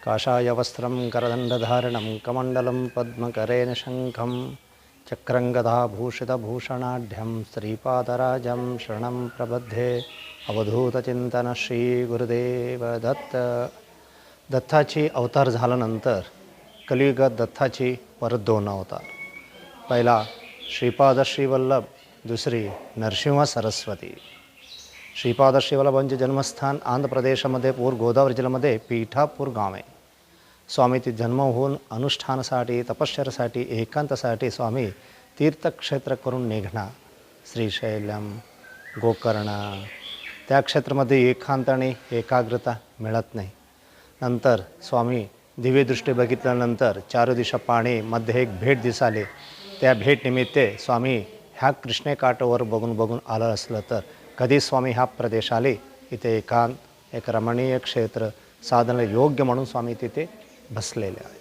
काषायवस्त्रं करदण्डधारणं कमण्डलं पद्मकरेण शङ्खं चक्रं गदाभूषितभूषणाढ्यं श्रीपादराजं शरणं प्रबध्ये अवधूतचिंतन श्री गुरुदेव दत्त. दत्ताची अवतार झाल्यानंतर कलियुगात दत्ताची परत दोन अवतार. पहिला श्रीपाद श्रीवल्लभ, दुसरी नरसिंह सरस्वती. श्रीपाद श्रीवल्लभांचे जन्मस्थान आंध्र प्रदेशामध्ये पूर गोदावरी जिल्ह्यामध्ये पीठापूर गाव आहे. स्वामी ते जन्म होऊन अनुष्ठानासाठी, तपश्चर्यासाठी, एकांतासाठी स्वामी तीर्थक्षेत्र करून निघणार. श्रीशैलम, गोकर्ण त्या क्षेत्रामध्ये एकांत आणि एकाग्रता मिळत नाही. नंतर स्वामी दिव्यदृष्टी बघितल्यानंतर चारू दिशा पाणी मध्ये एक भेट दिसाले. त्या भेटनिमित्ते स्वामी ह्या कृष्णेकाठावर बघून आलं असलं तर कधी स्वामी ह्या प्रदेश आले. इथे एकांत, एक रमणीय क्षेत्र साधनाला योग्य म्हणून स्वामी तिथे बसलेले आहे.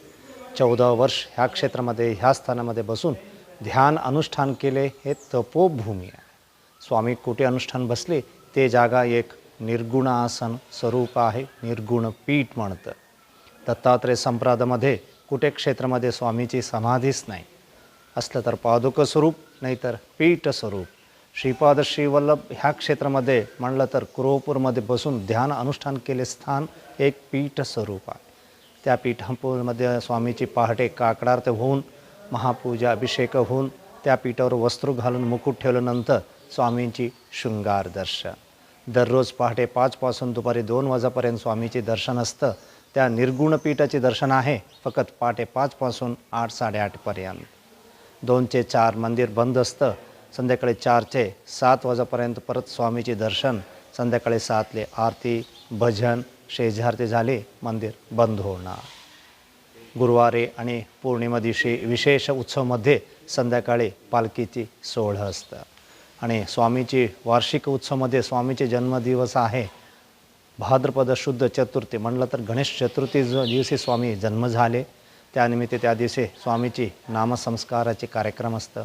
14 वर्ष ह्या क्षेत्रामध्ये ह्या स्थानामध्ये बसून ध्यान अनुष्ठान केले. हे तपोभूमी आहे. स्वामी कुठे अनुष्ठान बसले ते जागा एक निर्गुण आसन स्वरूप आहे. निर्गुण पीठ म्हणतं. दत्तात्रय संप्रदायामध्ये कुठे क्षेत्रामध्ये स्वामीची समाधीच नाही. असलं तर पादुक स्वरूप, नाहीतर पीठ स्वरूप. श्रीपाद श्रीवल्लभ ह्या क्षेत्रामध्ये म्हणलं तर कुरोपूरमध्ये बसून ध्यान अनुष्ठान केले स्थान एक पीठ स्वरूप आहे. त्या पीठापूरमध्ये स्वामीची पहाटे काकडार्थ होऊन, महापूजा अभिषेक होऊन, त्या पीठावर वस्त्र घालून मुकुट ठेवल्यानंतर स्वामींची शृंगार दर्शन. दररोज पहाटे 5 पासून दुपारी 2 वाजेपर्यंत स्वामीचे दर्शन असतं. त्या निर्गुण पीठाचे दर्शन आहे फक्त पहाटे 5 पासून 8, 8:30 पर्यंत. 2 ते 4 मंदिर बंद असतं. संध्याकाळी 4 ते 7 वाजेपर्यंत परत स्वामीचे दर्शन. संध्याकाळी 7 आरती, भजन, शेजारती झाले मंदिर बंद होणार. गुरुवारी आणि पौर्णिमा दिवशी विशेष उत्सवमध्ये संध्याकाळी पालखीची सोहळा असतं. आणि स्वामीची वार्षिक उत्सवमध्ये स्वामीचे जन्मदिवस आहे भाद्रपद शुद्ध चतुर्थी. म्हणलं तर गणेश चतुर्थी दिवशी स्वामी जन्म झाले. त्यानिमित्त त्या दिवशी स्वामीची नामसंस्काराचे कार्यक्रम असतं.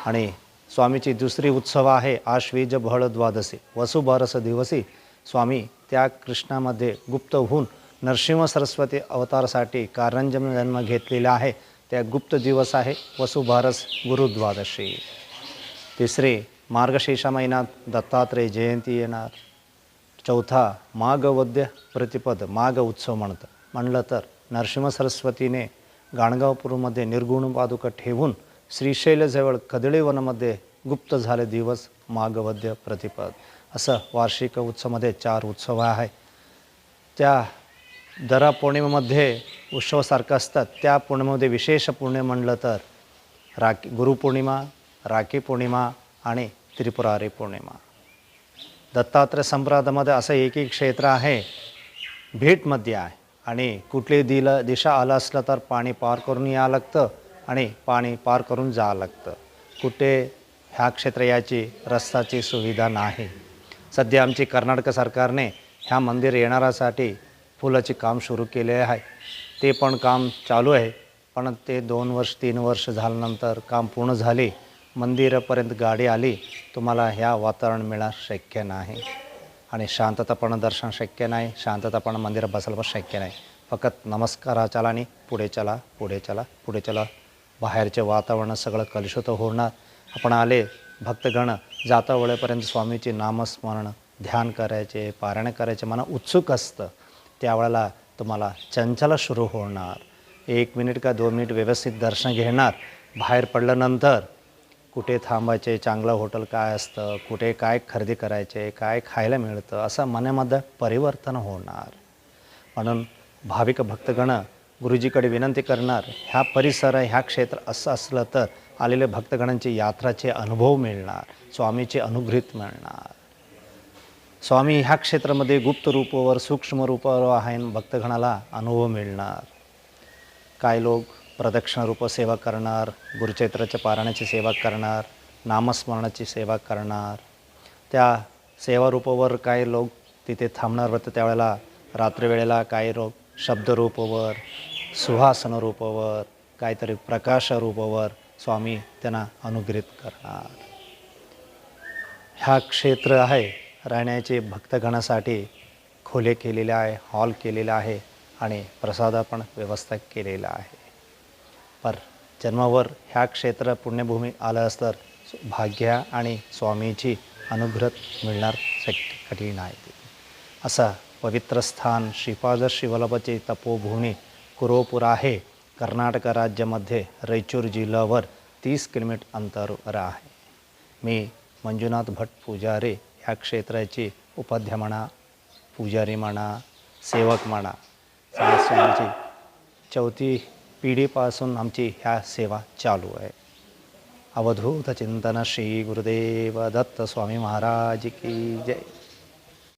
आणि स्वामीची दुसरी उत्सव आहे आश्वीज बहळ द्वादशी वसुबारस दिवशी स्वामी त्या कृष्णामध्ये गुप्त होऊन नरसिंह सरस्वती अवतारासाठी कारंजम जन्म घेतलेला आहे. त्या गुप्त दिवस आहे वसुबारस गुरुद्वादशी. तिसरी मार्गशीर्ष महिन्यात दत्तात्रय जयंती येणार. चौथा माघवद्य प्रतिपद माघ उत्सव म्हणलं तर नरसिंह सरस्वतीने गाणगापूरमध्ये निर्गुण पादुका ठेवून श्रीशैलजवळ कदळीवनामध्ये गुप्त झाले दिवस माघवद्य प्रतिपद. असं वार्षिक उत्सवामध्ये 4 उत्सव आहे. त्या दरा पौर्णिमेमध्ये उत्सवासारखं असतात. त्या पौर्णिमेमध्ये विशेष पुण्य म्हणलं तर गुरुपौर्णिमा, राखी पौर्णिमा आणि त्रिपुरारी पौर्णिमा. दत्तात्रय संप्रदायामध्ये असं एक क्षेत्र आहे भेटमध्ये आहे. आणि कुठली दिशा आलं असलं तर पाणी पार करून यावं लागतं आणि पाणी पार करून जावं लागतं. कुठे ह्या क्षेत्र याची रस्त्याची सुविधा नाही. सध्या आमची कर्नाटक सरकारने ह्या मंदिर येणाऱ्यासाठी फुलाचे काम सुरू केले आहे. ते पण काम चालू आहे. पण ते 2 वर्ष 3 वर्ष झाल्यानंतर काम पूर्ण झाले. मंदिरापर्यंत गाडी आली तुम्हाला ह्या वातावरण मिळणं शक्य नाही. आणि शांततापणे दर्शन शक्य नाही. शांततापणे मंदिरात बसायला पण शक्य नाही. फक्त नमस्कार चला आणि पुढे चला, पुढे चला, पुढे चला. बाहेरचे वातावरण सगळं कलुषित होणार. आपण आले भक्तगण जाता वेळेपर्यंत स्वामीचे नामस्मरण ध्यान करायचे, पारायण करायचे मला उत्सुक असतं. त्यावेळेला तुम्हाला चंचल सुरू होणार. 1 मिनिट का 2 मिनिट व्यवस्थित दर्शन घेणार. बाहेर पडल्यानंतर कुठे थांबायचे, चांगलं हॉटेल काय असतं, कुठे काय खरेदी करायचे, काय खायला मिळतं, असं मनामध्ये परिवर्तन होणार. म्हणून भाविक भक्तगण गुरुजीकडे विनंती करणार. ह्या परिसर ह्या क्षेत्र असं असलं तर आलेल्या भक्तगणांची यात्राचे अनुभव मिळणार, स्वामीचे अनुग्रहित मिळणार. स्वामी ह्या क्षेत्रामध्ये गुप्त रूपावर, सूक्ष्म रूपावर आहे. भक्तगणाला अनुभव मिळणार. काय लोक प्रदक्षिणा रूप सेवा करणार, गुरुचैत्राच्या पारायणाची सेवा करणार, नामस्मरणाची सेवा करणार. त्या सेवा रूपावर काही लोक तिथे थांबणार होतं. त्यावेळेला रात्री वेळेला काही लोक शब्दरूपावर, सुहासन रूपावर, काहीतरी प्रकाश रूपावर स्वामी त्यांना अनुग्रहित करणार. ह्या क्षेत्र आहे राहण्याचे भक्तगणासाठी खोले केलेले आहे, हॉल केलेला आहे. आणि प्रसादा पण व्यवस्था केलेला आहे. पर जन्मावर ह्या क्षेत्र पुण्यभूमी आलं तर भाग्य आणि स्वामीची अनुग्रह मिळणार कठीण आहे. असा पवित्र स्थान श्रीपाद श्रीवल्लभचे तपोभूमी कुरोपूर आहे. कर्नाटक राज्यामध्ये रायचूर जिल्ह्यावर 30 किलोमीटर अंतरावर आहे. मी मंजुनाथ भट पुजारी ह्या क्षेत्राची उपाध्याय म्हणा, पुजारी म्हणा, सेवक म्हणा, स्वामीची चौथी पिढीपासून आमची ह्या सेवा चालू आहे. अवधूत चिंतन श्री गुरुदेव दत्त स्वामी महाराज की जय.